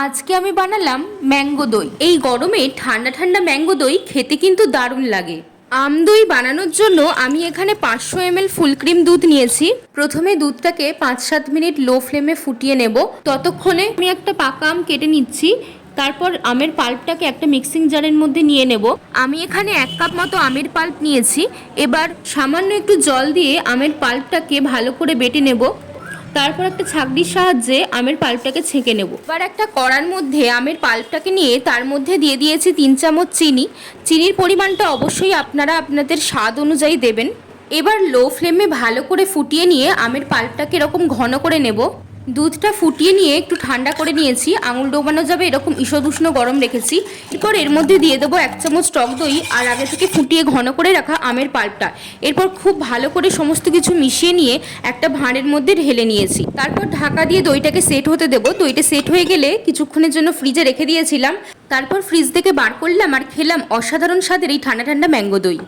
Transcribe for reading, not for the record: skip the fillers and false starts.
আজকে আমি বানালাম ম্যাঙ্গো দই। এই গরমে ঠান্ডা ঠান্ডা ম্যাঙ্গো দই খেতে কিন্তু দারুণ লাগে। আম দই বানানোর জন্য আমি এখানে 500 ml ফুল ক্রিম দুধ নিয়েছি। প্রথমে দুধটাকে 5-7 মিনিট লো ফ্লেমে ফুটিয়ে নেব। ততক্ষণে আমি একটা পাকা আম কেটে নিচ্ছি। তারপর আমের পাল্পটাকে একটা মিক্সিং জারের মধ্যে নিয়ে নেব। আমি এখানে 1 কাপ মতো আমের পাল্প নিয়েছি। এবার সামান্য একটু জল দিয়ে আমের পাল্পটাকে ভালো করে বেটে নেব। তারপর একটা ছাঁকনির সাহায্যে আমের পাল্পটাকে ছেঁকে নেব। এবার একটা কড়ার মধ্যে আমের পাল্পটাকে নিয়ে তার মধ্যে দিয়ে দিয়েছি 3 চামচ চিনি। চিনির পরিমাণটা অবশ্যই আপনারা আপনাদের স্বাদ অনুযায়ী দেবেন। এবার লো ফ্লেমে ভালো করে ফুটিয়ে নিয়ে আমের পাল্পটাকে এরকম ঘন করে নেব। দুধটা ফুটিয়ে নিয়ে একটু ঠান্ডা করে নিয়েছি। আঙুল ডোবানো যাবে এরকম ঈষদ উষ্ণ গরম রেখেছি। এরপর এর মধ্যে দিয়ে দেবো 1 চামচ টক দই আর আগে থেকে ফুটিয়ে ঘন করে রাখা আমের পাল্পটা। এরপর খুব ভালো করে সমস্ত কিছু মিশিয়ে নিয়ে একটা ভাঁড়ের মধ্যে ঢেলে নিয়েছি। তারপর ঢাকা দিয়ে দইটাকে সেট হতে দেবো। দইটা সেট হয়ে গেলে কিছুক্ষণের জন্য ফ্রিজে রেখে দিয়েছিলাম। তারপর ফ্রিজ থেকে বার করলাম আর খেলাম অসাধারণ স্বাদের এই ঠান্ডা ঠান্ডা ম্যাঙ্গো দই।